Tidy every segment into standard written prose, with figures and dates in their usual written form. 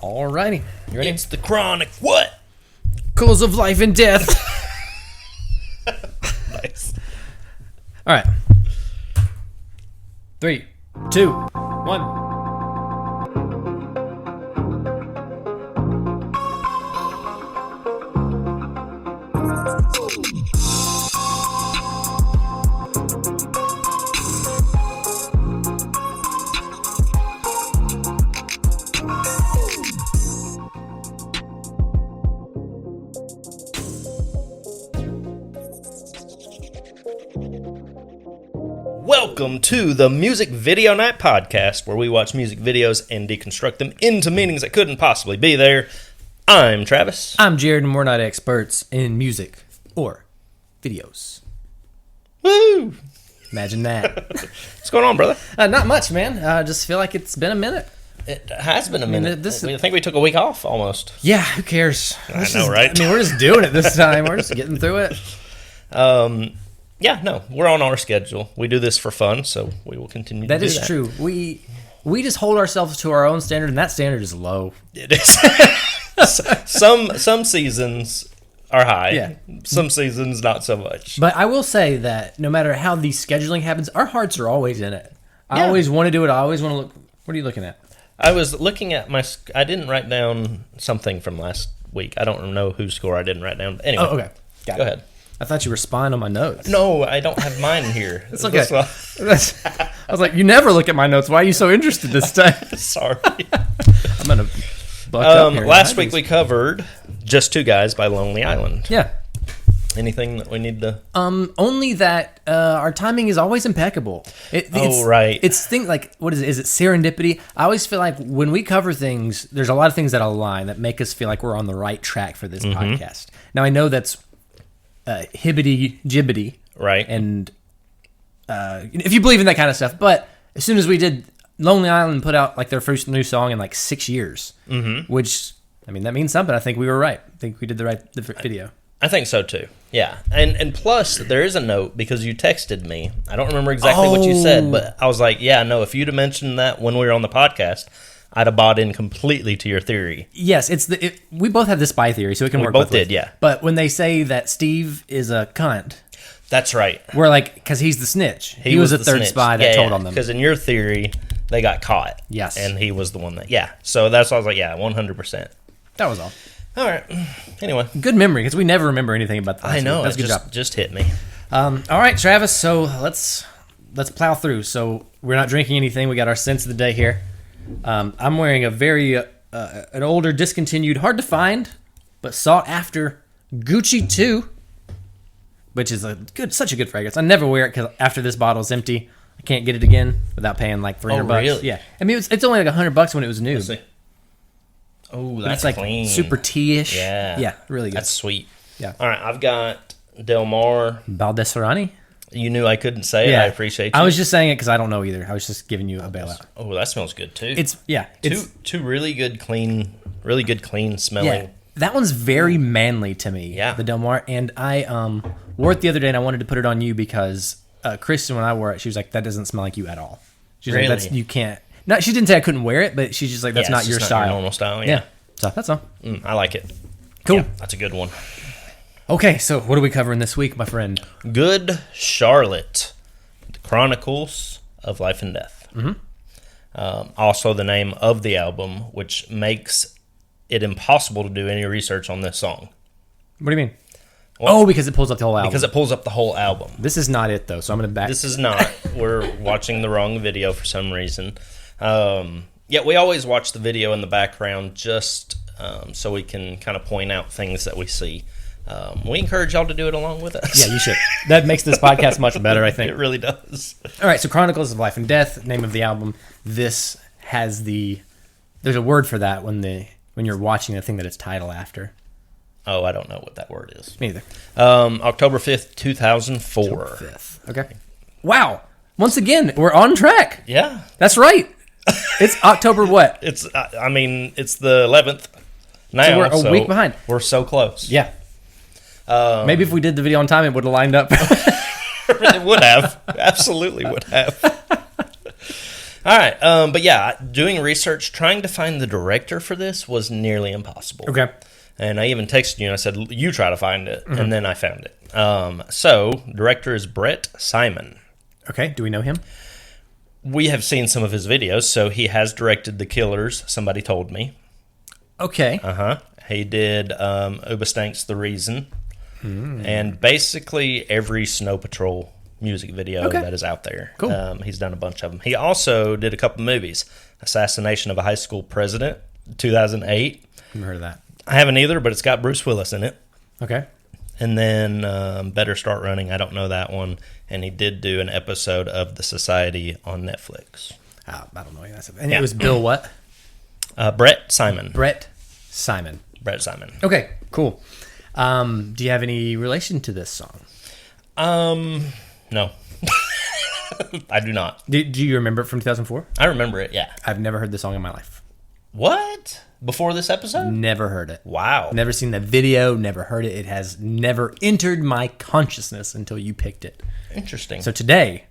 Alrighty. You ready? It's the Chronic what? Chronicles of Life and Death. Nice. Alright. 3, 2, 1. Welcome to the Music Video Night Podcast, where we watch music videos and deconstruct them into meanings that couldn't possibly be there. I'm Travis. I'm Jared, and we're not experts in music or videos. Woo! Imagine that. What's going on, brother? Not much, man. I just feel like it's been a minute. It has been a minute. this- I think we took a week off almost. Yeah, who cares? I know, right? I mean, we're just doing it this time. We're just getting through it. Yeah, no, we're on our schedule. We do this for fun, so we will continue to do that. That is true. We just hold ourselves to our own standard, and that standard is low. It is. Some seasons are high. Yeah. Some seasons not so much. But I will say that no matter how the scheduling happens, our hearts are always in it. I Yeah. always want to do it. I always want to look. What are you looking at? I was looking at I didn't write down something from last week. I don't know whose score I didn't write down. Anyway. Oh, okay. Got Go it. ahead. I thought you were spying on my notes. No, I don't have mine here. It's okay. I was like, you never look at my notes. Why are you so interested this time? Sorry. I'm going to buck up here. Last week we covered Just Two Guys by Lonely Island. Yeah. Anything that we need to... Only that our timing is always impeccable. Right. It's things like, what is it? Is it serendipity? I always feel like when we cover things, there's a lot of things that align that make us feel like we're on the right track for this podcast. Now, I know that's hibbity-jibbity. Right. And if you believe in that kind of stuff. But as soon as we did, Lonely Island put out like their first new song in like 6 years. Mm-hmm. Which, I mean, that means something. I think we were right. I think we did the video. I think so too. Yeah. And plus, there is a note because you texted me. I don't remember exactly what you said, but I was like, yeah, no, if you'd have mentioned that when we were on the podcast, I'd have bought in completely to your theory. Yes, we both have the spy theory, so it can work both ways. did, yeah. But when they say that Steve is a cunt, That's right. we're like, because he's the snitch. He was a the third snitch. spy that told on them. Because in your theory, they got caught. Yes. And he was the one that, yeah. So that's why I was like, yeah, 100%. That was all. All right. Anyway. Good memory, because we never remember anything about that. I know. That's a good just, job. just hit me. All right, Travis. So let's plow through. So we're not drinking anything. We got our scents of the day here. I'm wearing a very an older, discontinued, hard to find, but sought after Gucci 2, which is such a good fragrance. I never wear it because after this bottle is empty, I can't get it again without paying like $300. Really? Yeah. I mean, it's only like $100 when it was new. Let's see. Oh, But that's it's like clean. super tea-ish. Yeah. Yeah, really good. That's sweet. Yeah. All right. I've got Del Mar. Baldesserani? You knew I couldn't say it. I appreciate you. I was just saying it because I don't know either. I was just giving you a bailout. Oh, that smells good too. It's two really good clean smelling. Yeah, that one's very manly to me. Yeah. The Del Mar, and I wore it the other day, and I wanted to put it on you because Kristen, when I wore it, she was like, "That doesn't smell like you at all." She's Really? like, you can't." No, she didn't say I couldn't wear it, but she's just like, "That's Yeah, not it's your just style." not your normal style. Yeah. So that's all. I like it. Cool. Yeah, that's a good one. Okay, so what are we covering this week, my friend? Good Charlotte, the Chronicles of Life and Death. Mm-hmm. Also the name of the album, which makes it impossible to do any research on this song. What do you mean? Well, because it pulls up the whole album. Because it pulls up the whole album. This is not it, though, so I'm going to back... This is not. We're watching the wrong video for some reason. Yeah, we always watch the video in the background just so we can kind of point out things that we see. We encourage y'all to do it along with us. Yeah, you should. That makes this podcast much better, I think. It really does. All right, so Chronicles of Life and Death, name of the album. This has there's a word for that when you're watching the thing that it's titled after. Oh, I don't know what that word is. Me either. October 5th, 2004. October 5th. Okay. Wow. Once again, we're on track. Yeah. That's right. It's October what? It's the 11th now. So we're a week behind. We're so close. Yeah. Maybe if we did the video on time, it would have lined up. It would have. Absolutely would have. All right. But yeah, doing research, trying to find the director for this was nearly impossible. Okay. And I even texted you and I said, you try to find it. And then I found it. So, director is Brett Simon. Okay. Do we know him? We have seen some of his videos. So, he has directed The Killers, somebody told me. Okay. He did Ubastank's The Reason. And basically every Snow Patrol music video that is out there. Cool. He's done a bunch of them. He also did a couple movies. Assassination of a High School President, 2008. Never heard of that. I haven't either, but it's got Bruce Willis in it. Okay. And then Better Start Running. I don't know that one. And he did do an episode of The Society on Netflix. I don't know any of that stuff. And it was Bill what? Brett Simon. Brett Simon. Brett Simon. Okay, cool. Do you have any relation to this song? No. I do not. Do you remember it from 2004? I remember it, yeah. I've never heard the song in my life. What? Before this episode? Never heard it. Wow. Never seen the video, never heard it. It has never entered my consciousness until you picked it. Interesting. So today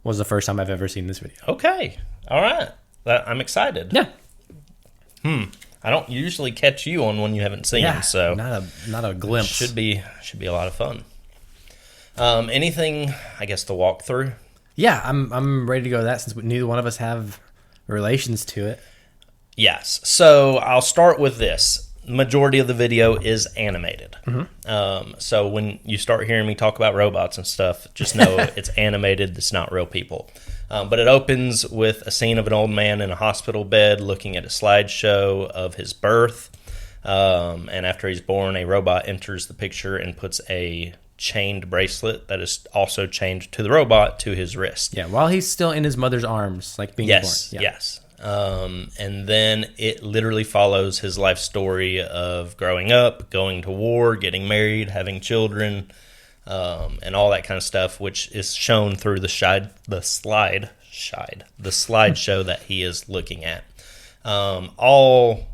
was the first time I've ever seen this video. Okay. All right. I'm excited. Yeah. I don't usually catch you on one you haven't seen, Yeah. so Not a glimpse. should be a lot of fun. Anything, I guess, to walk through? Yeah, I'm ready to go with that since neither one of us have relations to it. Yes. So I'll start with this. Majority of the video is animated. So when you start hearing me talk about robots and stuff, just know it's animated. It's not real people. But it opens with a scene of an old man in a hospital bed looking at a slideshow of his birth. And after he's born, a robot enters the picture and puts a chained bracelet that is also chained to the robot to his wrist. Yeah, while he's still in his mother's arms, like being born. Yeah. Yes. And then it literally follows his life story of growing up, going to war, getting married, having children, and all that kind of stuff, which is shown through the slideshow that he is looking at. All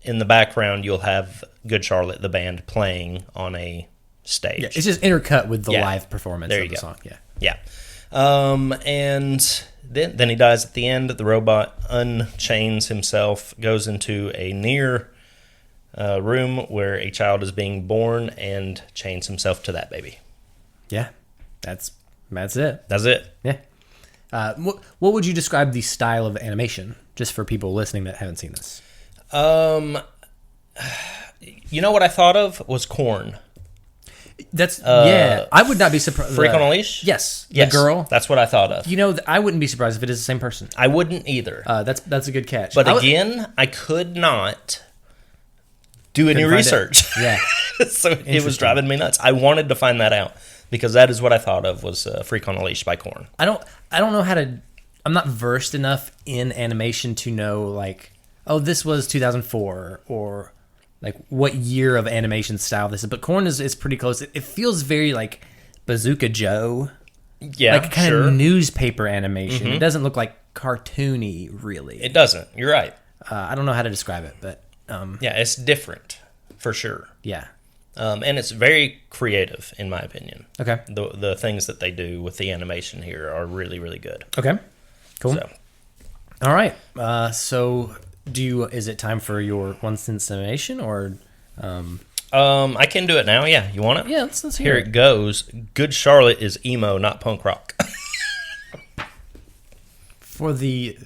in the background, you'll have Good Charlotte, the band, playing on a stage. Yeah, it's just intercut with the Yeah. live performance There of you the go. song. Yeah. Yeah. And then he dies at the end. The robot unchains himself, goes into a near room where a child is being born, and chains himself to that baby. Yeah. That's it. That's it. Yeah. What would you describe the style of animation, just for people listening that haven't seen this? You know what I thought of was Corn. That's yeah. I would not be surprised. Freak on a Leash? Yes. Yes, The girl. That's what I thought of. You know, I wouldn't be surprised if it is the same person. I wouldn't either. That's a good catch. But again, I could not do any Couldn't find research. Yeah. So it was driving me nuts. I wanted to find that out because that is what I thought of was Freak on a Leash by Korn. I don't know how to. I'm not versed enough in animation to know like, oh, this was 2004 or like what year of animation style this is. But Korn is pretty close. It feels very like Bazooka Joe. Yeah, Like kind sure. of newspaper animation. It doesn't look like cartoony, really. It doesn't. You're right. I don't know how to describe it, but Yeah, it's different for sure. yeah. And it's very creative, in my opinion. Okay. The things that they do with the animation here are really, really good. Okay. Cool. So, All right. So is it time for your one sentence summation or? I can do it now. Yeah, you want it? Yeah, let's Here hear it goes. Good Charlotte is emo, not punk rock. For the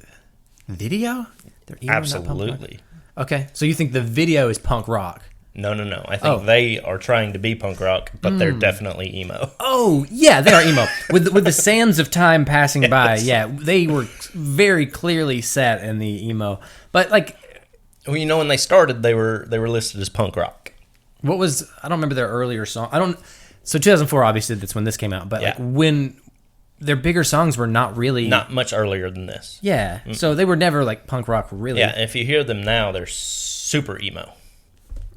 video? They're emo, not punk rock? Absolutely. Okay, so you think the video is punk rock? No. I think they are trying to be punk rock, but they're definitely emo. Oh, yeah, they are emo. with the sands of time passing by, yeah, they were very clearly set in the emo. But like, Well, you know, when they started, they were listed as punk rock. I don't remember their earlier song. So 2004, obviously, that's when this came out. But Yeah. like when their bigger songs were not really. Not much earlier than this. Yeah, so they were never like punk rock, really. Yeah, and if you hear them now, they're super emo.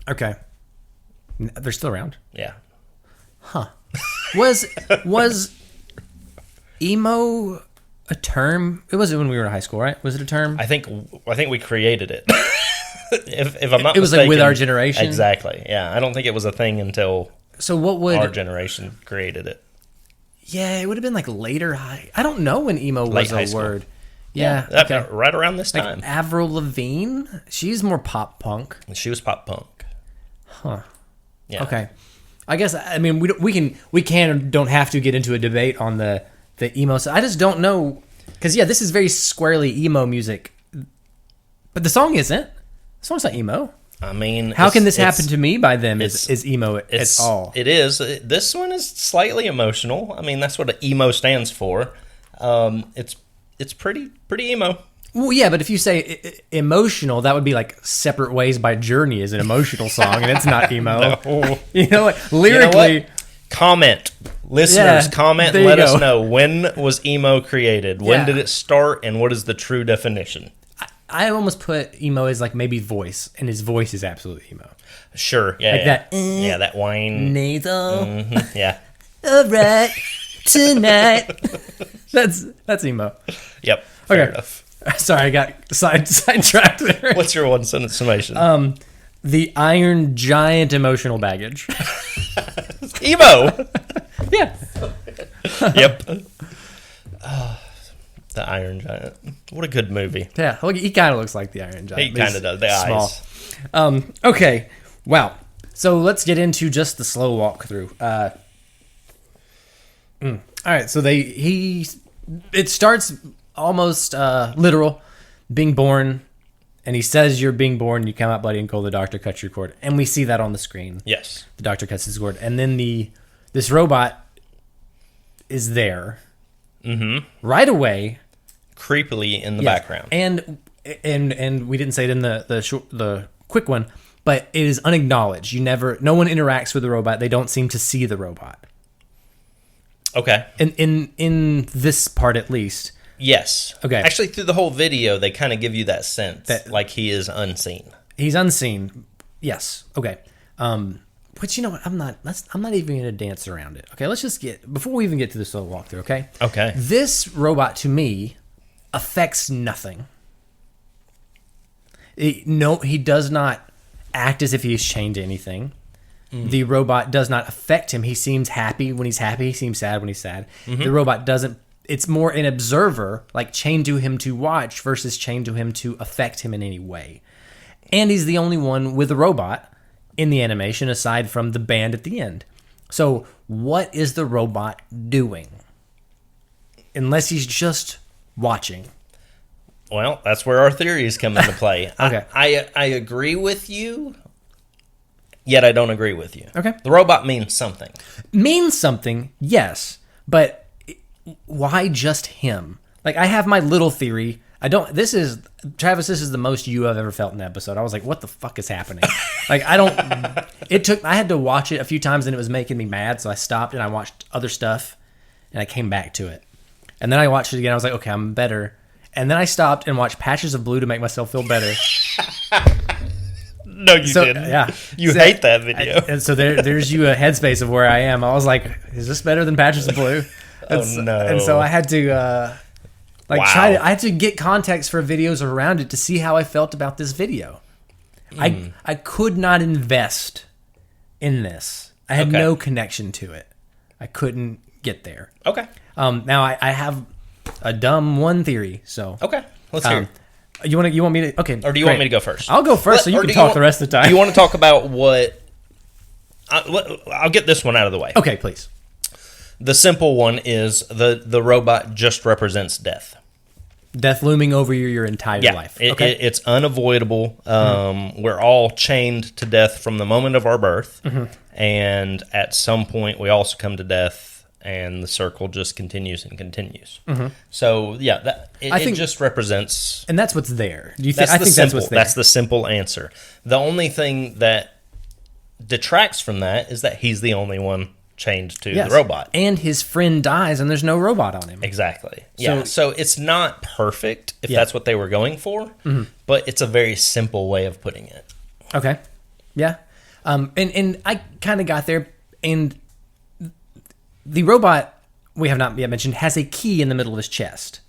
Okay. They're still around. Yeah. Was emo a term? It wasn't when we were in high school, right? Was it a term? I think we created it. if I'm not It was like with mistaken. our generation? Exactly. Yeah, I don't think it was a thing until So what would our generation created it. Yeah, it would have been like later high. I don't know when emo Late was high a school. word. Yeah, okay. Right around this Like time. Avril Lavigne, she's more pop punk. She was pop punk. Huh. Yeah. Okay. I guess we can or don't have to get into a debate on the emo. So I just don't know because this is very squarely emo music, but the song isn't. The song's not emo. I mean, How can this happen to me by them is emo at all? It is. This one is slightly emotional. I mean, that's what an emo stands for. It's pretty emo. Well, yeah, but if you say emotional, that would be like Separate Ways by Journey is an emotional song, and it's not emo. No. Lyrically. Comment. Listeners, Yeah, comment there and you let us go. know, when was emo created? When Yeah. did it start, and what is the true definition? I almost put emo as like maybe voice, and his voice is absolutely emo. Sure. Yeah. Like that, Yeah, that whine. Nasal. Mhm, yeah. All right, tonight. That's emo. Yep. Fair Okay. enough. Sorry, I got sidetracked there. What's your one sentence summation? The Iron Giant emotional baggage. Emo. Yeah. Yep. The Iron Giant. What a good movie. Yeah, look, he kind of looks like the Iron Giant. He but he's kind of does. The small. eyes. Okay. Wow. So let's get into just the slow walkthrough. All right. So it starts almost literal, being born, and he says you're being born. You come out bloody and cold. The doctor cuts your cord, and we see that on the screen. Yes. The doctor cuts his cord, and then this robot is there right away. Creepily in the Yes. background. And we didn't say it in the quick one, but it is unacknowledged. No one interacts with the robot. They don't seem to see the robot. Okay. In this part at least. Yes. Okay. Actually, through the whole video, they kind of give you that sense That- like he is unseen. He's unseen. Yes. Okay. But you know what? I'm not even going to dance around it. Okay. Let's just before we even get to the slow walkthrough. Okay. Okay. This robot to me affects nothing. He does not act as if he's chained to anything. The robot does not affect him. He seems happy when he's happy. He seems sad when he's sad. The robot doesn't. It's more an observer, like chained to him to watch versus chained to him to affect him in any way. And he's the only one with a robot in the animation aside from the band at the end. So what is the robot doing? Unless he's just watching. Well, that's where our theories come into play. Okay. I agree with you, yet I don't agree with you. Okay. The robot means something. Means something, yes, but why just him? Like, I have my little theory. Travis, this is the most you I've ever felt in an episode. I was like, what the fuck is happening? Like, I had to watch it a few times and it was making me mad, so I stopped and I watched other stuff and I came back to it. And then I watched it again. I was like, okay, I'm better. And then I stopped and watched Patches of Blue to make myself feel better. No, you didn't. Yeah. You So- hate that video. And so there's you a headspace of where I am. I was like, is this better than Patches of Blue? Oh, no. And so I had to Wow. I had to get context for videos around it to see how I felt about this video. I could not invest in this. I had Okay. no connection to it. I couldn't get there. Okay. Now I have a dumb one theory. So Okay. Let's hear it. you want me to okay? Or do you want me to go first? I'll go first, so you Or can do talk the rest of the time. Do you want to talk about what... I'll get this one out of the way. Okay, please. The simple one is the robot just represents death. Death looming over your entire Yeah, life. it's unavoidable. We're all chained to death from the moment of our birth, and at some point we also come to death, and the circle just continues and continues. So yeah, I think- it just represents. And that's what's there. Do you That's think? I the think simple. that's what's there. That's the simple answer. The only thing that detracts from that is that he's the only one chained to Yes. the robot. And his friend dies, and there's no robot on him. Exactly. Yeah. So it's not perfect if Yeah. that's what they were going for, but it's a very simple way of putting it. Okay. Yeah. And I kind of got there, and the robot we have not yet mentioned has a key in the middle of his chest.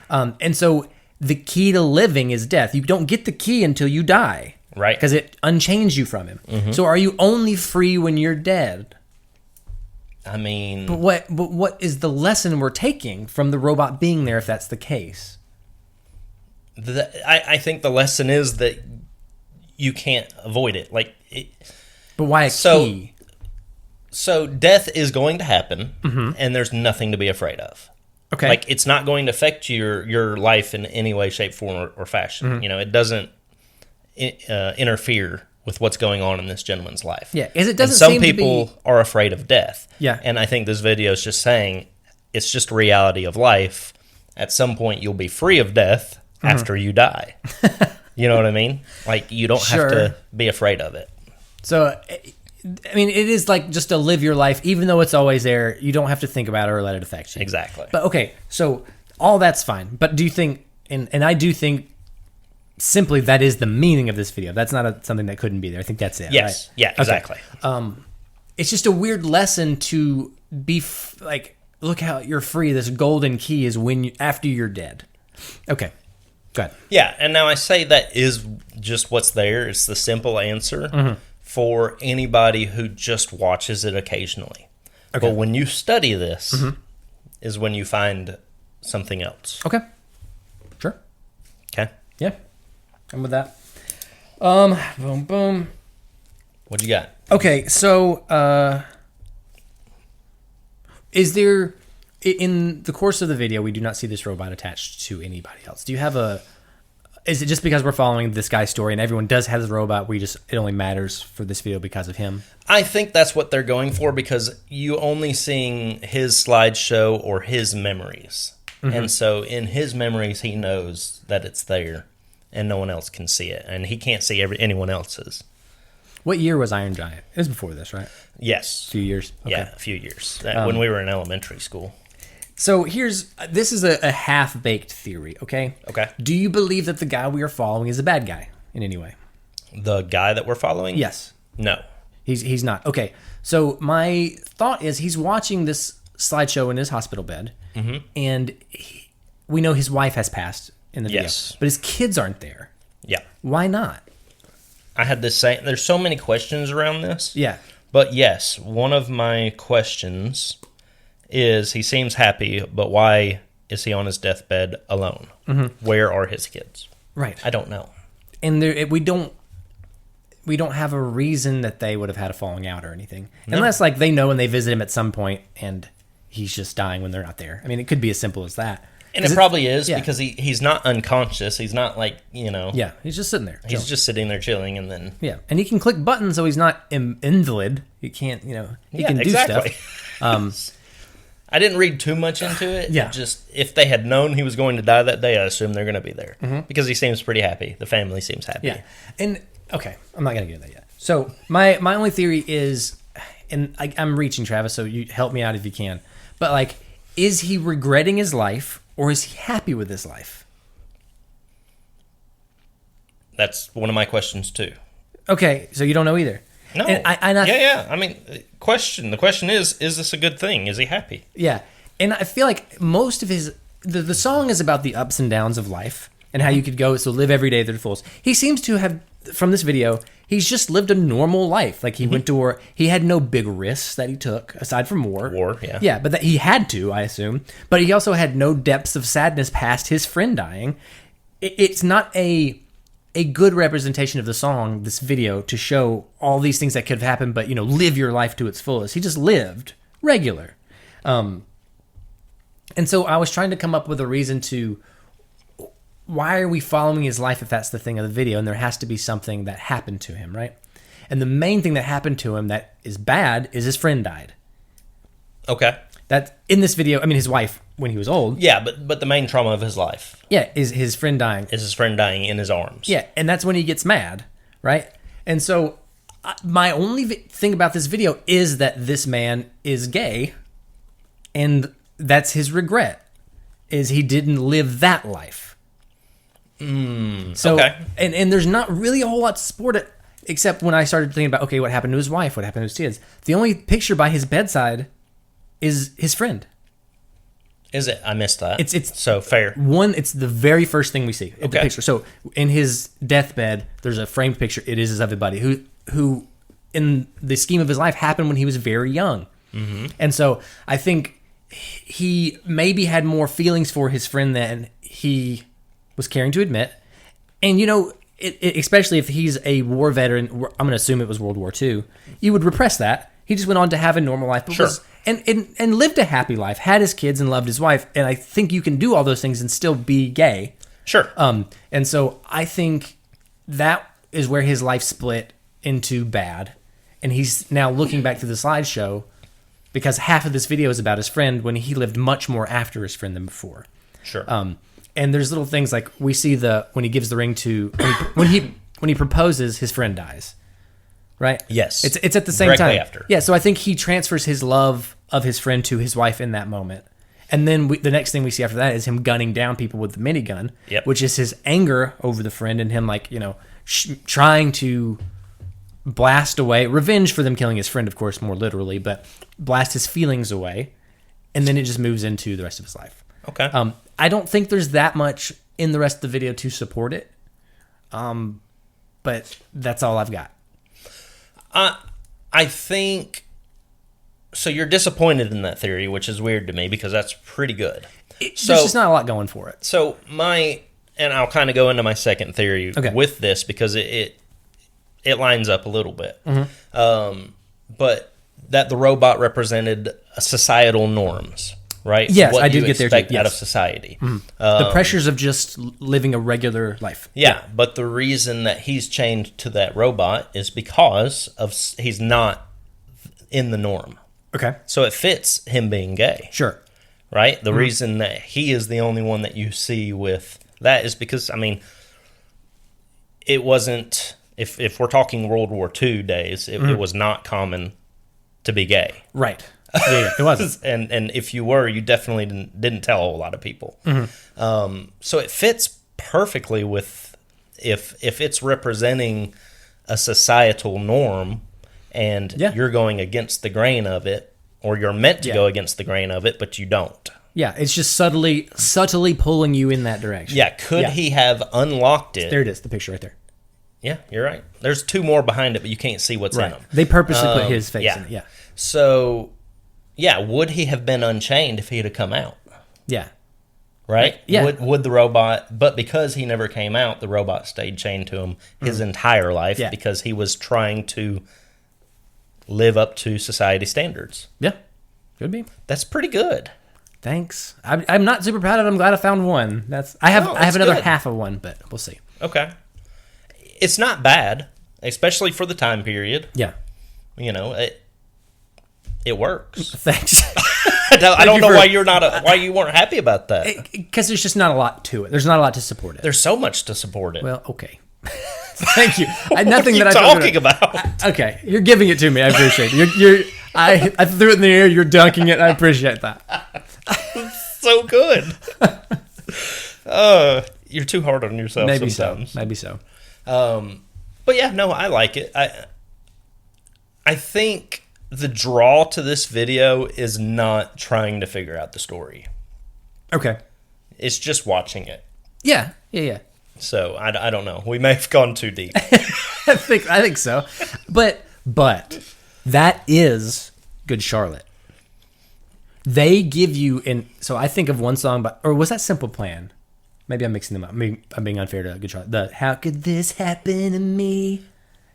And so the key to living is death. You don't get the key until you die, Right. Because it unchains you from him. So are you only free when you're dead? I mean, But what is the lesson we're taking from the robot being there if that's the case? I think the lesson is that you can't avoid it. But why a So- key? So death is going to happen, and there's nothing to be afraid of. Okay. Like, it's not going to affect your life in any way, shape, form, or fashion. It doesn't interfere with what's going on in this gentleman's life. Yeah, 'cause it And doesn't some seem to people be- are afraid of death. Yeah. And I think this video is just saying it's just a reality of life. At some point, you'll be free of death after you die. You know what I mean? Like, you don't Sure. have to be afraid of it. So, I mean, it is like just to live your life, even though it's always there. You don't have to think about it or let it affect you. Exactly. But okay, so all that's fine. But do you think, and I do think, simply that is the meaning of this video. That's not something that couldn't be there. I think that's it. Yes. Right? Yeah, exactly. It's just a weird lesson to be like, look how you're free. This golden key is after you're dead. Okay, go ahead. Yeah, and now I say that is just what's there. It's the simple answer for anybody who just watches it occasionally. Okay. But when you study this, is when you find something else. Okay, sure. Okay? Yeah, I'm with that. Boom, boom. What you got? Okay, so is there, in the course of the video, we do not see this robot attached to anybody else. Do you have is it just because we're following this guy's story and everyone does have this robot, it only matters for this video because of him? I think that's what they're going for, because you only seeing his slideshow or his memories. And so in his memories, he knows that it's there and no one else can see it. And he can't see anyone else's. What year was Iron Giant? It was before this, right? Yes. A few years. Okay. Yeah, a few years. When we were in elementary school. So this is a half-baked theory, okay? Okay. Do you believe that the guy we are following is a bad guy in any way? The guy that we're following? Yes. No. He's not. Okay. So my thought is he's watching this slideshow in his hospital bed, and we know his wife has passed in the video, Yes. but his kids aren't there. Yeah. Why not? I had this same. There's so many questions around this. Yeah. But yes, one of my questions is he seems happy, but why is he on his deathbed alone? Where are his kids? Right. I don't know. And we don't have a reason that they would have had a falling out or anything, unless like they know and they visit him at some point and he's just dying when they're not there. I mean, it could be as simple as that. And it probably is, yeah. because he's not unconscious. He's not like, Yeah, he's just sitting there. he's chilling. just sitting there chilling, and then Yeah, and he can click buttons, so he's not invalid. He can't, he can do stuff. I didn't read too much into it. Yeah. Just if they had known he was going to die that day, I assume they're going to be there because he seems pretty happy. The family seems happy. Yeah, and okay, I'm not gonna get into that yet. So my only theory is, and I'm reaching, Travis, so you help me out if you can. But like, is he regretting his life or is he happy with his life? That's one of my questions too. Okay, so you don't know either. No. And Yeah. I mean, the question is this a good thing? Is he happy? Yeah, and I feel like most of his the song is about the ups and downs of life and how you could go so live every day to the fullest. He seems to have, from this video, he's just lived a normal life. Like he went to war, he had no big risks that he took aside from war. Yeah. Yeah, but that he had to, I assume. But he also had no depths of sadness past his friend dying. It's not a good representation of the song, this video, to show all these things that could have happened, but live your life to its fullest. He just lived regular. And so I was trying to come up with a reason to, why are we following his life if that's the thing of the video? And there has to be something that happened to him, right? And the main thing that happened to him that is bad is his friend died. Okay. That in this video, I mean, his wife when he was old. Yeah, but the main trauma of his life Yeah, is his friend dying. is his friend dying in his arms. Yeah, and that's when he gets mad, right? And so my only thing about this video is that this man is gay, and that's his regret, is he didn't live that life. So, okay. and there's not really a whole lot to support it, except when I started thinking about, okay, what happened to his wife? What happened to his kids? The only picture by his bedside is his friend. Is it? I missed that. It's so fair. It's the very first thing we see. The Okay. picture. So in his deathbed, there's a framed picture. It is of everybody who in the scheme of his life happened when he was very young. And so I think he maybe had more feelings for his friend than he was caring to admit. And, especially if he's a war veteran, I'm going to assume it was World War II, you would repress that. He just went on to have a normal life, but and lived a happy life, had his kids and loved his wife. And I think you can do all those things and still be gay. Sure. And so I think that is where his life split into bad. And he's now looking back to the slideshow because half of this video is about his friend when he lived much more after his friend than before. Sure. And there's little things like we see when he gives the ring to when he proposes, his friend dies. Right? Yes. It's at the same Directly time. after. Yeah, so I think he transfers his love of his friend to his wife in that moment. And then the next thing we see after that is him gunning down people with the minigun, which is his anger over the friend and him trying to blast away, revenge for them killing his friend, of course, more literally, but blast his feelings away. And then it just moves into the rest of his life. Okay. I don't think there's that much in the rest of the video to support it. But that's all I've got. I think so. You're disappointed in that theory, which is weird to me because that's pretty good. There's just not a lot going for it. So and I'll kind of go into my second theory with this because it lines up a little bit. But that the robot represented societal norms, right? Yes, what I did you get there expect too. out of society. The pressures of just living a regular life. Yeah, but the reason that he's chained to that robot is because he's not in the norm. Okay. So it fits him being gay. Sure. Right? The reason that he is the only one that you see with that is because, it wasn't, if we're talking World War II days, it was not common to be gay. Right. Yeah, it wasn't. and if you were, you definitely didn't tell a whole lot of people. So it fits perfectly with if it's representing a societal norm and you're going against the grain of it, or you're meant to go against the grain of it, but you don't. Yeah, it's just subtly pulling you in that direction. Yeah, could he have unlocked it? There it is, the picture right there. Yeah, you're right. There's two more behind it, but you can't see what's in them. They purposely put his face in it, yeah. So, would he have been unchained if he had come out? Yeah. Right? Yeah. Would the robot, but because he never came out, the robot stayed chained to him his entire life because he was trying to live up to society standards. Yeah, could be. That's pretty good. Thanks. I'm not super proud of it. I'm glad I found one. I have another half of one, but we'll see. Okay. It's not bad, especially for the time period. Yeah. It works. Thanks. I don't know why why you weren't happy about that. Because there's just not a lot to it. There's not a lot to support it. There's so much to support it. Well, okay. Thank you. Nothing what are you talking about? Okay, you're giving it to me. I appreciate it. I threw it in the air. You're dunking it. I appreciate that. So good. You're too hard on yourself Maybe sometimes. Maybe so. But yeah, no, I like it. I think the draw to this video is not trying to figure out the story. Okay. It's just watching it. Yeah. So I don't know. We may have gone too deep. I think so. But that is Good Charlotte. They give you so I think of one song or was that Simple Plan? Maybe I'm mixing them up. I'm being unfair to Good Charlotte. How could this happen to me?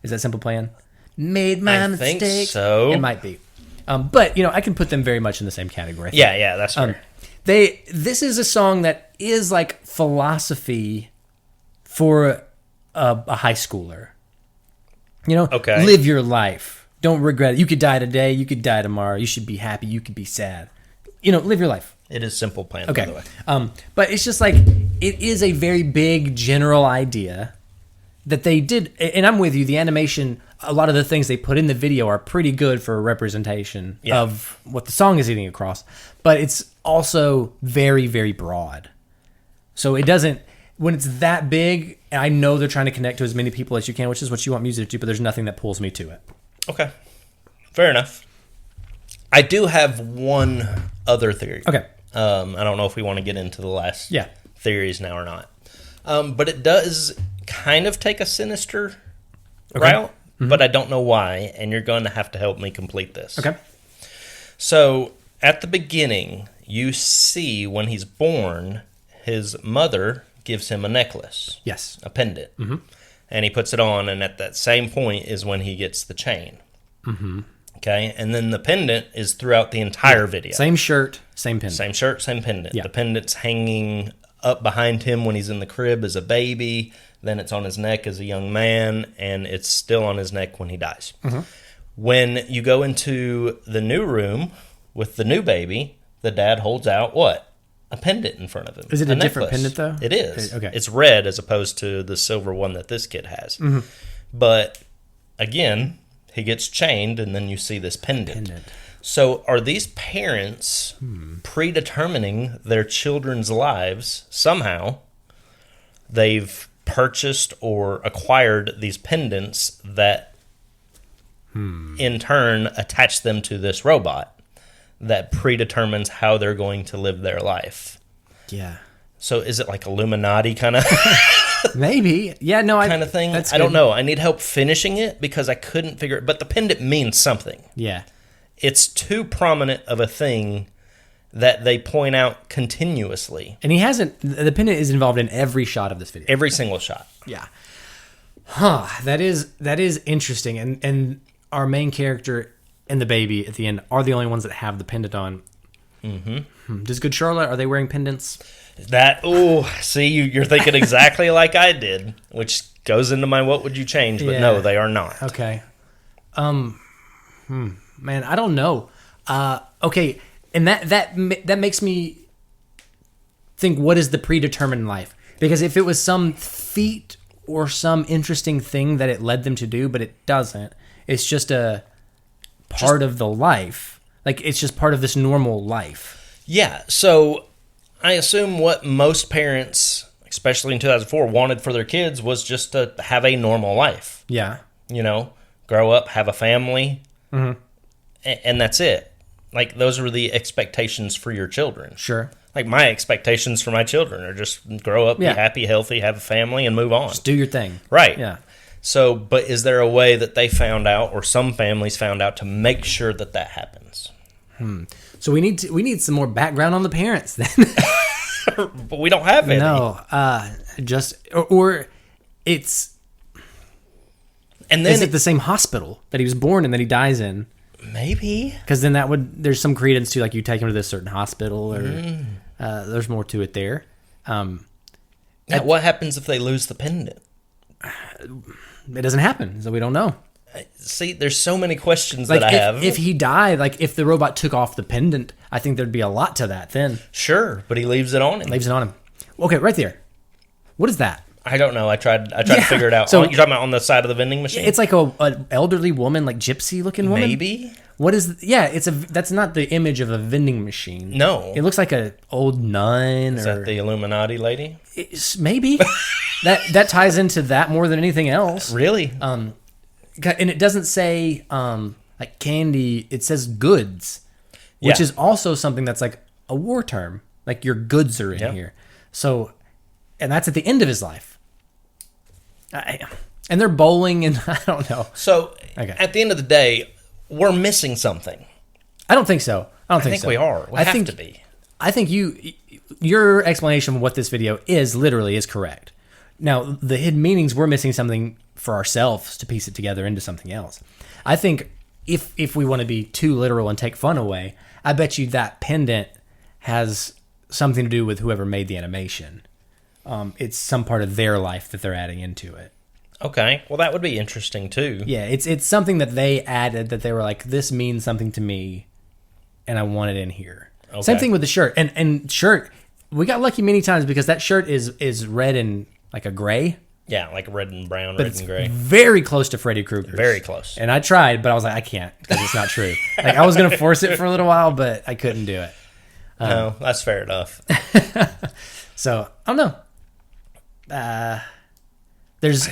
Is that Simple Plan? Made my mistakes. I think so. It might be. But I can put them very much in the same category. Yeah, that's fair. This is a song that is like philosophy for a high schooler. Okay. Live your life. Don't regret it. You could die today. You could die tomorrow. You should be happy. You could be sad. Live your life. It is Simple Plan, Okay. by the way. But it's just like, it is a very big general idea that they did. And I'm with you. The animation, a lot of the things they put in the video are pretty good for a representation of what the song is getting across. But it's also very, very broad. So it doesn't, when it's that big, and I know they're trying to connect to as many people as you can, which is what you want music to do, but there's nothing that pulls me to it. Okay. Fair enough. I do have one other theory. Okay. I don't know if we want to get into the last theories now or not. But it does kind of take a sinister route, but I don't know why, and you're going to have to help me complete this. Okay. So at the beginning, you see when he's born, his mother gives him a necklace. Yes. A pendant. And he puts it on, and at that same point is when he gets the chain. Okay? And then the pendant is throughout the entire video. Same shirt, same pendant. Same shirt, same pendant. Yeah. The pendant's hanging up behind him when he's in the crib as a baby. Then it's on his neck as a young man, and it's still on his neck when he dies. When you go into the new room with the new baby, the dad holds out what? A pendant in front of him. Is it a different necklace. pendant, though? It is. Okay. It's red as opposed to the silver one that this kid has. But, again, he gets chained, and then you see this pendant. So are these parents predetermining their children's lives somehow? They've purchased or acquired these pendants that in turn attach them to this robot that predetermines how they're going to live their life. Yeah. So is it like Illuminati kind of Maybe. Yeah, no, kind of thing? That's I don't good. know. I need help finishing it because I couldn't figure it. But the pendant means something. Yeah. It's too prominent of a thing that they point out continuously. And the pendant is involved in every shot of this video. Every single shot. Yeah. Huh. That is interesting. And our main character and the baby at the end are the only ones that have the pendant on. Does Good Charlotte, are they wearing pendants? See, you're thinking exactly like I did, which goes into my what would you change, but no, they are not. Okay. Man, I don't know. Okay, and that makes me think, what is the predetermined life? Because if it was some feat or some interesting thing that it led them to do, but it doesn't, it's just a part of the life. Like, it's just part of this normal life. Yeah, so I assume what most parents, especially in 2004, wanted for their kids was just to have a normal life. Yeah. You know, grow up, have a family, and that's it. Like, those were the expectations for your children. Sure. Like, my expectations for my children are just grow up, be happy, healthy, have a family, and move on. Just do your thing. Right. Yeah. So, but is there a way that they found out, or some families found out, to make sure that that happens? So we need some more background on the parents then. But we don't have any. No, or it's. And then Is it the same hospital that he was born in that he dies in? maybe. Because then there's some credence to, like, you take him to this certain hospital, or there's more to it there. Now, what happens if they lose the pendant? It doesn't happen, so we don't know. See, there's so many questions Like, that I have. if he died, like, if the robot took off the pendant, I think there'd be a lot to that then. Sure, but he leaves it on him. Leaves it on him. Okay, right there. What is that? I don't know. I tried to figure it out. So- You're talking about on the side of the vending machine? It's like a elderly woman, like gypsy looking woman. Maybe? What is? Yeah, that's not the image of a vending machine. No. It looks like a old nun. Is that the Illuminati lady? Maybe that ties into that more than anything else. Really? And it doesn't say like candy. It says goods, which is also something that's like a war term. Like, your goods are in here. So, and that's at the end of his life. And they're bowling, and I don't know. So, Okay. at the end of the day, we're missing something. I don't think so. I I think we are. We have to be. I think your explanation of what this video is literally is correct. Now, the hidden meanings, we're missing something for ourselves to piece it together into something else. I think if we want to be too literal and take fun away, I bet you that pendant has something to do with whoever made the animation. It's some part of their life that they're adding into it. Okay. Well, that would be interesting, too. Yeah, it's something that they added that they were like, this means something to me, and I want it in here. Okay. Same thing with the shirt. And shirt, we got lucky many times because that shirt is red and like a gray. Yeah, like red and brown, But red it's and gray. very close to Freddy Krueger's. Very close. And I tried, but I was like, I can't because it's not true. Like, I was going to force it for a little while, but I couldn't do it. No, that's fair enough. So, I don't know. Here's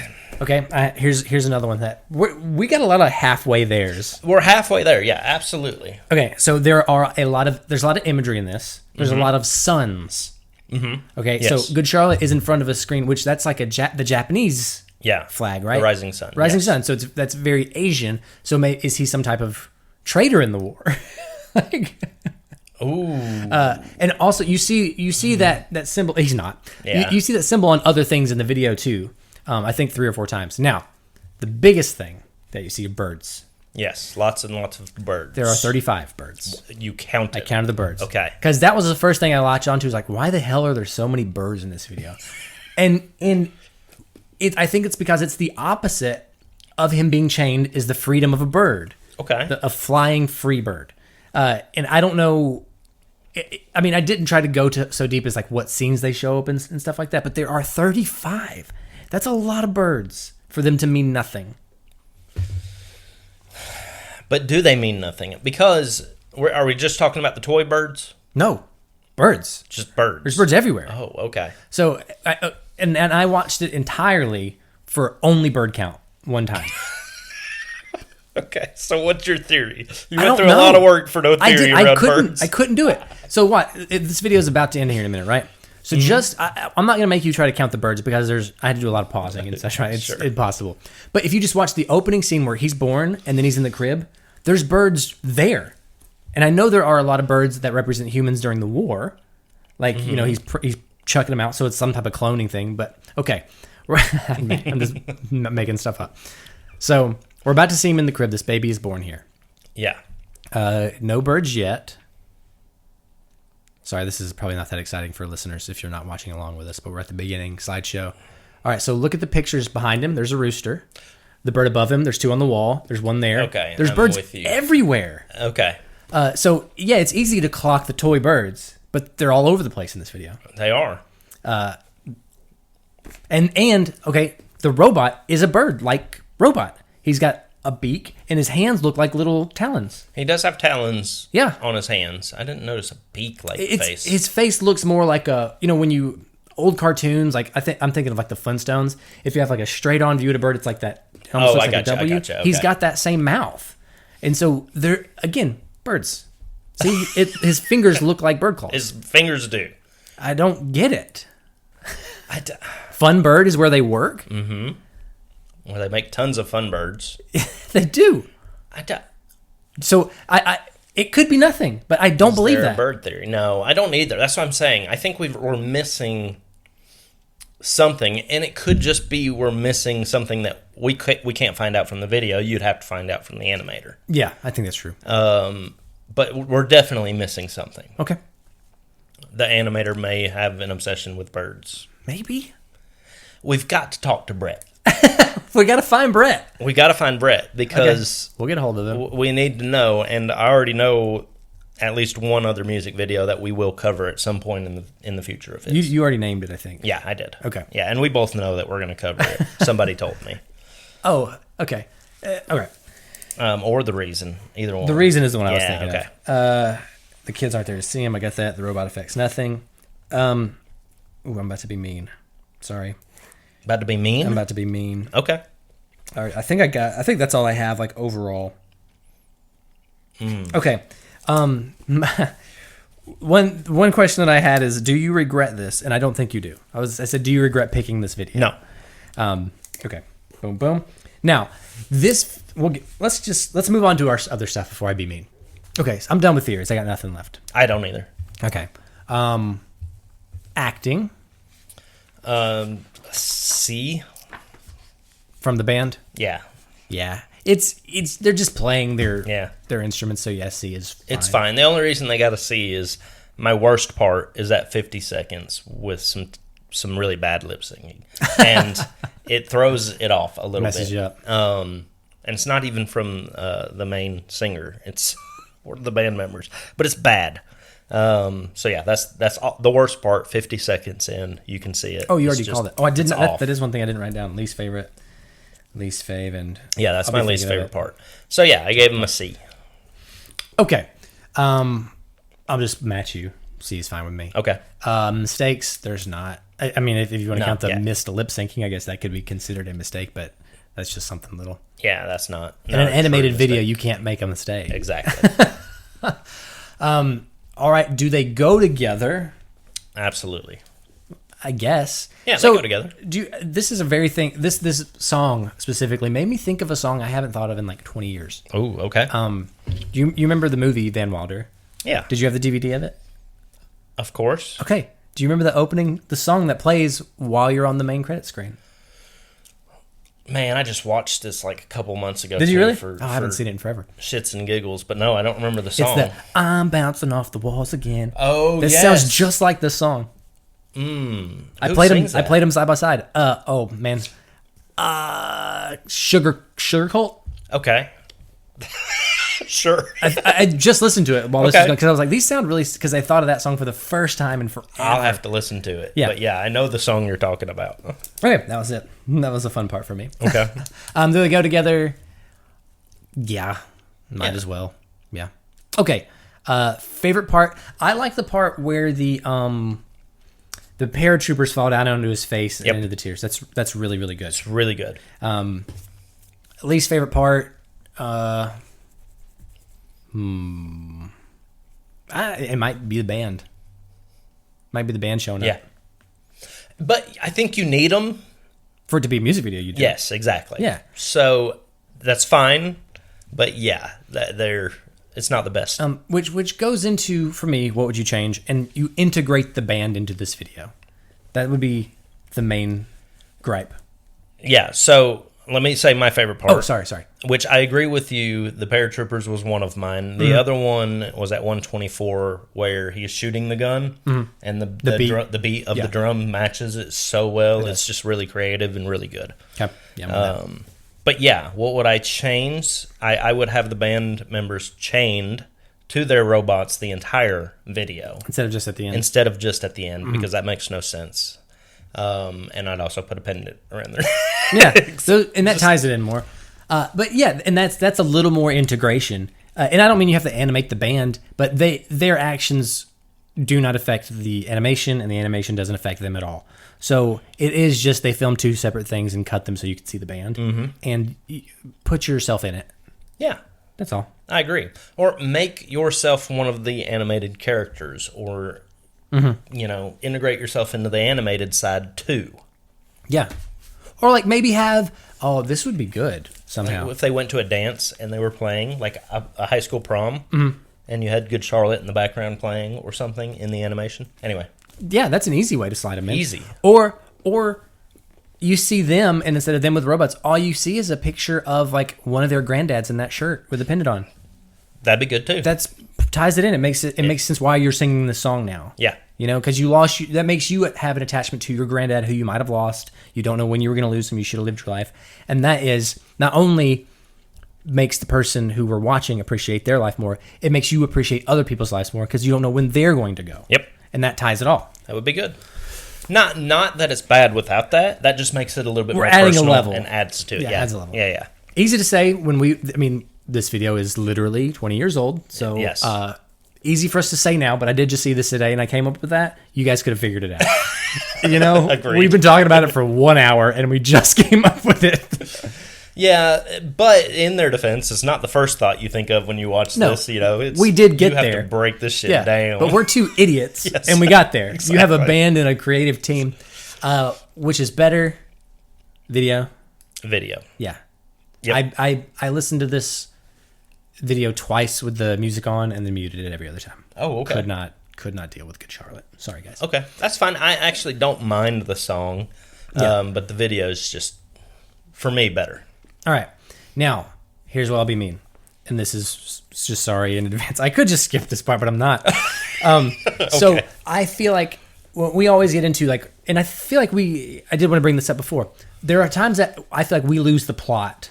another one that we got a lot of halfway theres. We're halfway there. Yeah, absolutely. Okay, so there's a lot of imagery in this. There's a lot of suns. Okay, Yes. so Good Charlotte is in front of a screen, which that's like the Japanese Yeah. flag, right? The rising sun. Rising yes. sun. So that's very Asian. So is he some type of traitor in the war? Like, Ooh. and also you see that symbol. He's not. Yeah. You see that symbol on other things in the video too. I think 3 or 4 times. Now, the biggest thing that you see are birds. Yes, lots and lots of birds. There are 35 birds. You count it. I counted the birds. Okay. Because that was the first thing I latched onto. Was like, why the hell are there so many birds in this video? And I think it's because it's the opposite of him being chained is the freedom of a bird. Okay. A flying free bird. And I don't know. I mean, I didn't try to go to so deep as like what scenes they show up and stuff like that. But there are 35. That's a lot of birds for them to mean nothing. But do they mean nothing? Because are we just talking about the toy birds? No, birds. Just birds. There's birds everywhere. Oh, okay. So, and I watched it entirely for only bird count one time. Okay, so what's your theory? You I went don't through know. a lot of work for no theory around birds. I couldn't do it. So what? This video is about to end here in a minute, right? So I'm not going to make you try to count the birds because I had to do a lot of pausing and such, right? It's Sure. impossible. But if you just watch the opening scene where he's born and then he's in the crib, there's birds there. And I know there are a lot of birds that represent humans during the war. Like, he's chucking them out, so it's some type of cloning thing. But, okay. I'm just making stuff up. So, we're about to see him in the crib. This baby is born here. Yeah. No birds yet. Sorry, this is probably not that exciting for listeners if you're not watching along with us, but we're at the beginning slideshow. All right, so look at the pictures behind him. There's a rooster. The bird above him, there's 2 on the wall. There's 1 there. Okay, There's I'm birds with you. everywhere. Okay. So, yeah, it's easy to clock the toy birds, but they're all over the place in this video. They are. And okay, the robot is a bird-like robot. He's got a beak, and his hands look like little talons. He does have talons Yeah. on his hands. I didn't notice a beak-like It's, face. his face looks more like when you old cartoons, like I'm thinking of like the Flintstones. If you have like a straight on view of a bird, it's like that. It almost looks I like gotcha, a W. I gotcha. Okay. He's got that same mouth, and so they're again birds. See, his fingers look like bird claws. His fingers do. I don't get it. Fun Bird is where they work. Where they make tons of fun birds. They do. I do. So it could be nothing, but I don't believe Is there that. a bird theory? No, I don't either. That's what I'm saying. I think we're missing something, and it could just be we're missing something that we can't find out from the video. You'd have to find out from the animator. Yeah, I think that's true. But we're definitely missing something. Okay, The animator may have an obsession with birds. maybe We've got to talk to Brett. we got to find Brett. We got to find Brett because We'll get a hold of him. we need to know, and I already know at least one other music video that we will cover at some point in the future of it. You already named it, I think. Yeah, I did. Okay. Yeah, and we both know that we're going to cover it. Somebody told me. Oh, okay. Okay. Or The Reason. Either one. The Reason is the one I was Yeah, thinking okay. of. The kids aren't there to see him. I got that. The robot affects nothing. I'm about to be mean. Sorry. About to be mean? I'm about to be mean. Okay. All right. I think that's all I have, like, overall. Okay. One question that I had is, do you regret this? And I don't think you do. I said, do you regret picking this video? No. Okay. Boom, boom. Now, let's move on to our other stuff before I be mean. Okay, so I'm done with theories. I got nothing left. I don't either. Okay. Acting C? from the band. Yeah. Yeah. It's they're just playing their instruments, so yes, C is fine. It's fine. The only reason they got a C is my worst part is that 50 seconds with some really bad lip syncing. And it throws it off a little Messes bit. you up. And it's not even from the main singer. It's one of the band members. But it's bad. So yeah, that's all, the worst part. 50 seconds in, you can see it. Oh, you It's already just- called it. Oh, I didn't. it's off. That is one thing I didn't write down. Least fave, and Yeah, that's I'll my be least thinking of favorite it. part. So yeah, I gave him a C. Okay. I'll just match you. C is fine with me. Okay. Mistakes, there's not. I mean, if you want to No, count the yeah. missed lip syncing, I guess that could be considered a mistake, but that's just something little. Yeah, that's not. In an not a animated true video, mistake. you can't make a mistake. Exactly. All right, do they go together? Absolutely. I guess. Yeah, so they go together. This is a very thing. This song specifically made me think of a song I haven't thought of in like 20 years. Oh, okay. Do you remember the movie Van Wilder? Yeah. Did you have the DVD of it? Of course. Okay. Do you remember the song that plays while you're on the main credit screen? Man, I just watched this like a couple months ago. Did you really? For, I haven't seen it in forever. Shits and giggles, but no, I don't remember the It's song. the I'm bouncing off the walls again. Oh, This yes. sounds just like this song. Who I played them. sings that? I played them side by side. Oh man, Sugar Cult. Okay. Sure. I just listened to it while this Okay. was going because I was like, these sound really, because I thought of that song for the first time in forever. I'll have to listen to it. Yeah. But yeah, I know the song you're talking about. Okay, that was it. That was a fun part for me. Okay. Do they go together? Yeah, might Yeah. as well. Yeah. Okay. Favorite part? I like the part where the paratroopers fall down onto his face Yep. and into the tears. That's really really good. It's really good. Least favorite part? It might be the band. Might be the band showing up. Yeah. But I think you need them. For it to be a music video, you do. Yes, exactly. Yeah. So that's fine. But yeah, it's not the best. Which goes into, for me, what would you change? And you integrate the band into this video. That would be the main gripe. Yeah. So let me say my favorite part. Oh, sorry. Which I agree with you. The paratroopers was one of mine. The other one was at 124 where he's shooting the gun and the beat of Yeah. the drum matches it so well. It It's is. just really creative and really good. Okay. Yeah. But yeah, what would I change? I would have the band members chained to their robots the entire video Instead of just at the end. instead of just at the end because that makes no sense. And I'd also put a pendant around there. Yeah. So, and that ties it in more. But yeah, and that's a little more integration. And I don't mean you have to animate the band, but their actions do not affect the animation, and the animation doesn't affect them at all. So it is just they film two separate things and cut them so you can see the band and put yourself in it. Yeah. That's all. I agree. Or make yourself one of the animated characters, or integrate yourself into the animated side too. Yeah. Or like maybe have, this would be good somehow. If they went to a dance and they were playing like a high school prom, and you had Good Charlotte in the background playing or something in the animation. Anyway, Yeah, that's an easy way to slide them in. Easy. Or you see them, and instead of them with robots, all you see is a picture of like one of their granddads in that shirt with a pendant on. that'd be good too. That's ties it in. It makes sense why you're singing the song now. Yeah. You know, because that makes you have an attachment to your granddad who you might have lost. You don't know when you were going to lose him. You should have lived your life. And that is not only makes the person who we're watching appreciate their life more, it makes you appreciate other people's lives more because you don't know when they're going to go. Yep. And that ties it all. That would be good. Not that it's bad without that. That just makes it a little bit We're more adding a personal level. and adds to it. Yeah, Yeah, adds a level. Yeah. Easy to say this video is literally 20 years old. So Yes. easy for us to say now, but I did just see this today and I came up with that. You guys could have figured it out. You know, Agreed. We've been talking about it for 1 hour and we just came up with it. Yeah, but in their defense, it's not the first thought you think of when you watch No, this. You know, we did get you have there. to break this shit down. But we're two idiots Yes. and we got there. You have a Exactly. band and a creative team, which is better. Video. Video. Yeah. Yep. I listened to this video twice with the music on and then muted it every other time. Oh, okay. Could not deal with Good Charlotte. Sorry, guys. Okay, that's fine. I actually don't mind the song, but the video is just, for me, better. All right. Now, here's what I'll be mean. And this is just sorry in advance. I could just skip this part, but I'm not. So I feel like we always get into like, and I feel like I did want to bring this up before. There are times that I feel like we lose the plot.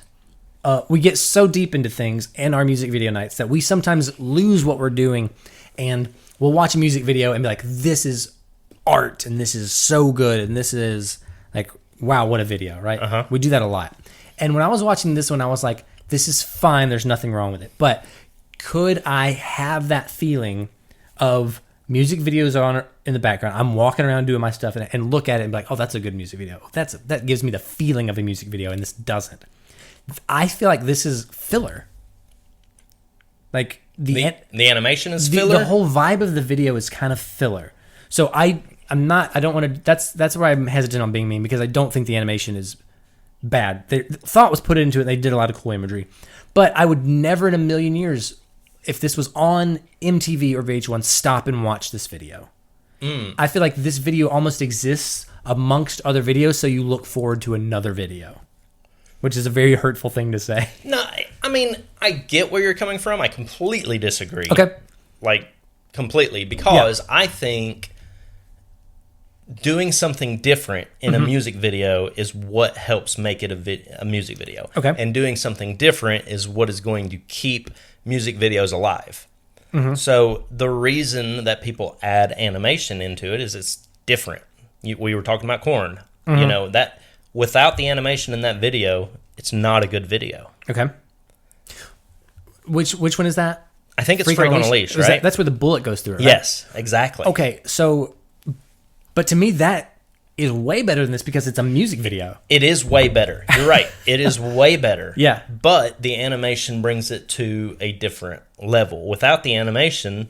We get so deep into things and our music video nights that we sometimes lose what we're doing, and we'll watch a music video and be like, this is art and this is so good and this is like, wow, what a video, right? We do that a lot. And when I was watching this one, I was like, this is fine. There's nothing wrong with it. But could I have that feeling of music videos on in the background? I'm walking around doing my stuff and look at it and be like, oh, that's a good music video. That gives me the feeling of a music video, and this doesn't. I feel like this is filler. Like the animation is filler. The whole vibe of the video is kind of filler. So I I'm not. I don't want to. That's where I'm hesitant on being mean because I don't think the animation is bad. The thought was put into it. They did a lot of cool imagery, but I would never in a million years, if this was on MTV or VH1, stop and watch this video. I feel like this video almost exists amongst other videos, so you look forward to another video, which is a very hurtful thing to say. No, I mean, I get where you're coming from. I completely disagree. Okay. Like, completely. Because I think doing something different in a music video is what helps make it a music video. Okay. And doing something different is what is going to keep music videos alive. So the reason that people add animation into it is it's different. We were talking about corn. You know, that without the animation in that video, it's not a good video. Okay. Which one is that? I think it's Freak on a Leash, right? That's where the bullet goes through it, right? Yes, exactly. Okay, so, but to me, that is way better than this because it's a music video. It is way better. You're right. It is way better. Yeah. But the animation brings it to a different level. Without the animation,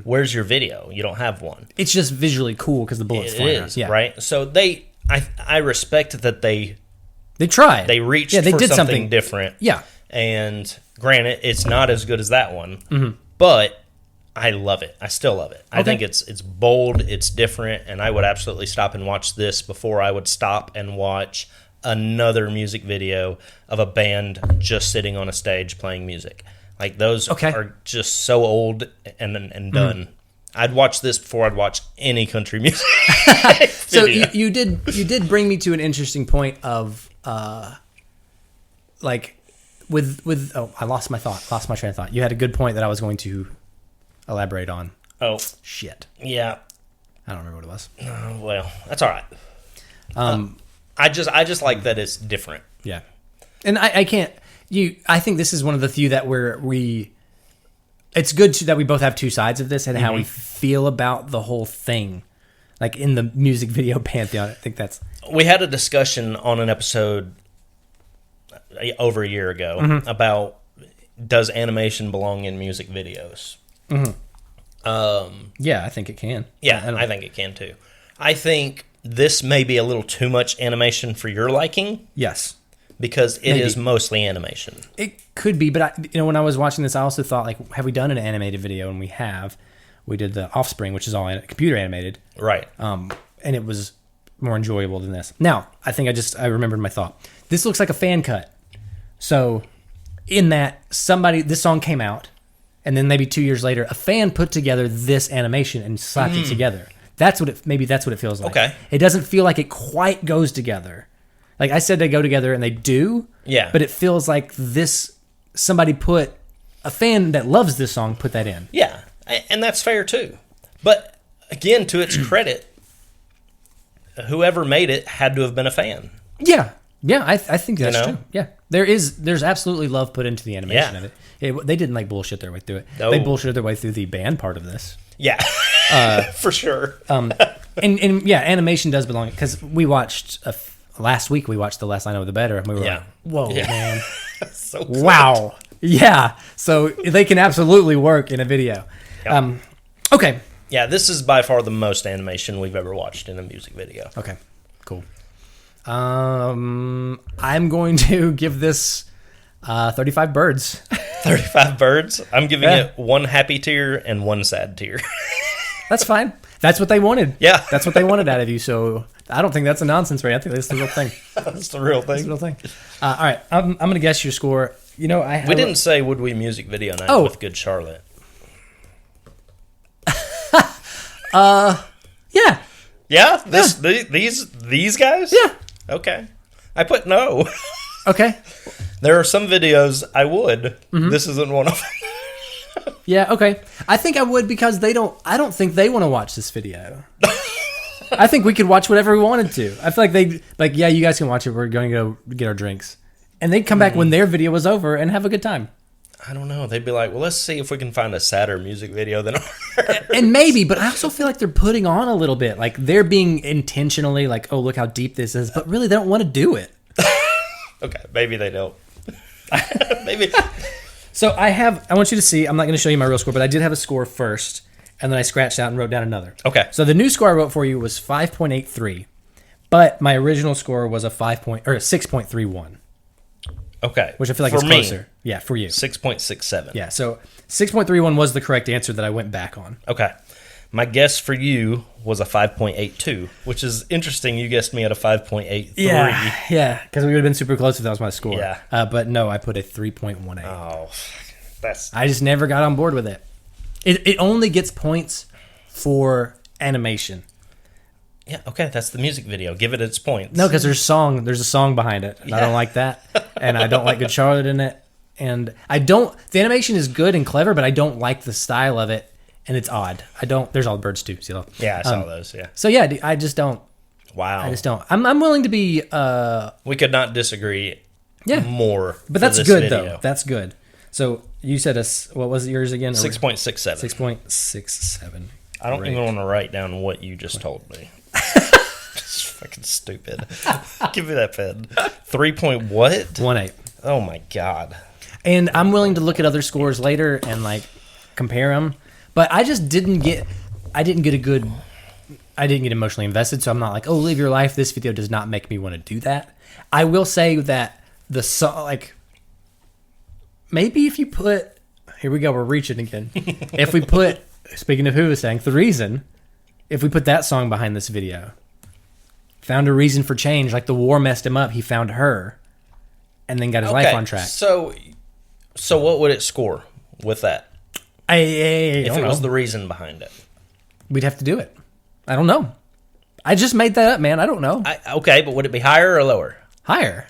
where's your video? You don't have one. It's just visually cool because the bullets fly around. Yeah. Right? So I respect that they tried. They reached they for did something different. Yeah. And granted, it's not as good as that one, but I love it. I still love it. I think it's bold, it's different, and I would absolutely stop and watch this before I would stop and watch another music video of a band just sitting on a stage playing music. Like those are just so old and done. I'd watch this before I'd watch any country music. So you did bring me to an interesting point of like with I lost my train of thought. You had a good point that I was going to elaborate on. Oh shit! Yeah, I don't remember what it was. Well, that's all right. I just like that it's different. Yeah, and I can't. I think this is one of the few that it's good that we both have two sides of this and how we feel about the whole thing, like in the music video pantheon. I think we had a discussion on an episode over a year ago about does animation belong in music videos. Yeah, I think it can. Yeah, I think it can too. I think this may be a little too much animation for your liking. Yes. Because it is mostly animation. It could be, but when I was watching this, I also thought, like, have we done an animated video? And we have. We did the Offspring, which is all computer animated. Right. And it was more enjoyable than this. Now, I think I remembered my thought. This looks like a fan cut. So, in that, this song came out, and then maybe 2 years later, a fan put together this animation and slapped it together. That's what it feels like. Okay. It doesn't feel like it quite goes together. Like I said, they go together, and they do. Yeah. But it feels like somebody put a fan that loves this song put that in. Yeah, and that's fair too. But again, to its credit, whoever made it had to have been a fan. Yeah, I think that's true. Yeah, there's absolutely love put into the animation of it. They didn't like bullshit their way through it. No. They bullshitted their way through the band part of this. Yeah, for sure. And yeah, animation does belong because we watched last week. We watched The Less I Know the Better, and we were like, "Whoa, man! So good. Wow, yeah." So they can absolutely work in a video. Yep. Okay. Yeah, this is by far the most animation we've ever watched in a music video. Okay, cool. I'm going to give this 35 birds. 35 birds? I'm giving it one happy tear and one sad tear. That's fine. That's what they wanted. Yeah. That's what they wanted out of you, so I don't think that's a nonsense rate. I think that's the real thing. That's the real thing. That's the real thing. All right, I'm going to guess your score. We didn't say would we music video night with Good Charlotte. Yeah. Yeah? These guys? Yeah. Okay. I put no. Okay. There are some videos I would. This isn't one of them. Yeah, okay. I think I would because I don't think they want to watch this video. I think we could watch whatever we wanted to. I feel like yeah, you guys can watch it. We're going to go get our drinks. And they'd come back when their video was over and have a good time. I don't know. They'd be like, well, let's see if we can find a sadder music video than ours. And maybe, but I also feel like they're putting on a little bit. Like they're being intentionally like, oh, look how deep this is. But really, they don't want to do it. Okay, maybe they don't. Maybe. So I want you to see, I'm not going to show you my real score, but I did have a score first. and then I scratched out and wrote down another. Okay. So the new score I wrote for you was 5.83, but my original score was a 6.31, Okay. which I feel like for is me, closer. Yeah, for you. 6.67. Yeah, so 6.31 was the correct answer that I went back on. Okay. My guess for you was a 5.82, which is interesting. You guessed me at a 5.83. Yeah, because we would have been super close if that was my score. Yeah. But no, I put a 3.18. Oh, that's I just never got on board with it. It only gets points for animation. yeah. Okay, that's the music video. Give it its points. No, because there's a song behind it, and I don't like that, and I don't like Good Charlotte in it, and the animation is good and clever, but I don't like the style of it, and it's odd. There's all the birds too, CeeLo. Yeah, I saw those. Yeah. So yeah, I just don't. Wow. I just don't. I'm willing to be. We could not disagree. Yeah. More. But that's good though. That's good. So you said what was yours again? 6.67. 6.67. I don't even want to write down what you just told me. It's fucking stupid. Give me that pen. 3 point what? 1.8. Oh my god. And I'm willing to look at other scores later and like compare them, but I just didn't get emotionally invested, so I'm not like, oh, live your life. This video does not make me want to do that. I will say that the song, like, maybe if you put, here we go, we're reaching again. If we put, speaking of who was saying, The Reason, if we put that song behind this video, found a reason for change, like the war messed him up, he found her, and then got his life on track. So what would it score with that? If it was the reason behind it. We'd have to do it. I don't know. I just made that up, man. I don't know. Okay, but would it be higher or lower? Higher.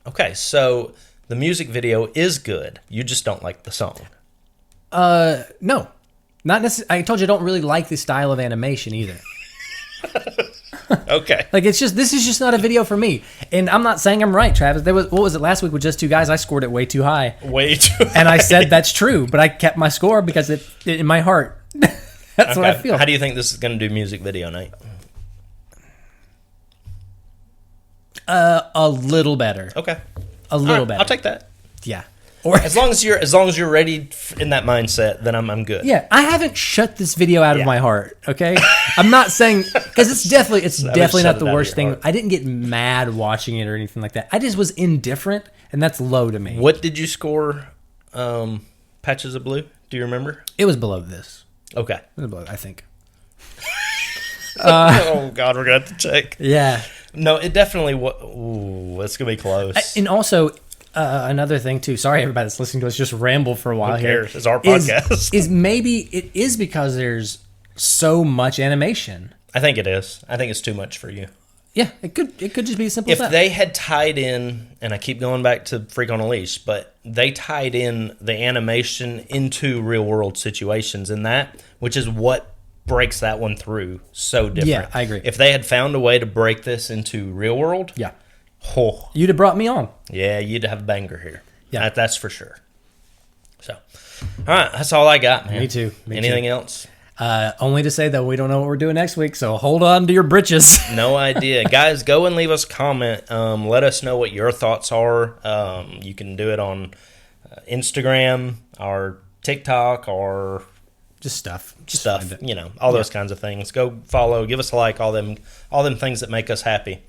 Okay, so the music video is good. You just don't like the song. No. Not necessarily. I told you I don't really like the style of animation either. Okay. Like, this is just not a video for me. And I'm not saying I'm right, Travis. What was it last week with just two guys? I scored it way too high. Way too high. And I said that's true, but I kept my score because it in my heart. That's what I feel. How do you think this is going to do music video night? A little better. Okay. A little better. I'll take that. Yeah. Or As long as you're ready in that mindset, then I'm good. yeah, I haven't shut this video out of my heart. Okay, I'm not saying because it's definitely not the worst thing. I didn't get mad watching it or anything like that. I just was indifferent, and that's low to me. What did you score? Patches of Blue. Do you remember? It was below this. Okay. It was below, I think. Oh God, we're gonna have to check. Yeah. No, it definitely. Ooh, it's gonna be close. And also. Another thing too. Sorry, everybody that's listening to us just ramble for a while Who here. cares? It's our podcast. Is maybe it is because there's so much animation. I think it is. I think it's too much for you. Yeah, it could just be as simple If as that. they had tied in, and I keep going back to Freak on a Leash, but they tied in the animation into real world situations in that, which is what breaks that one through so different. Yeah, I agree. If they had found a way to break this into real world, Yeah, oh, you'd have brought me on. yeah, you'd have a banger here. Yeah. That's for sure. So, all right, that's all I got, man. Me too. Anything else? Only to say that we don't know what we're doing next week, so hold on to your britches. No idea. Guys, go and leave us a comment. Let us know what your thoughts are. You can do it on Instagram or TikTok or Just stuff. stuff, all those kinds of things. Go follow, give us a like, all them things that make us happy.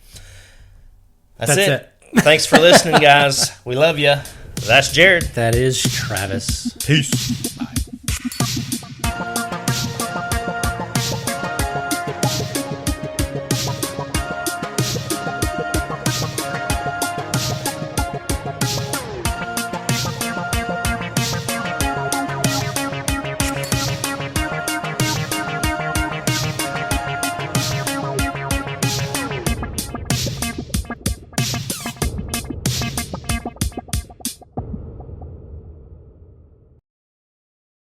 That's it. Thanks for listening, guys. We love you. That's Jared. That is Travis. Peace. Bye.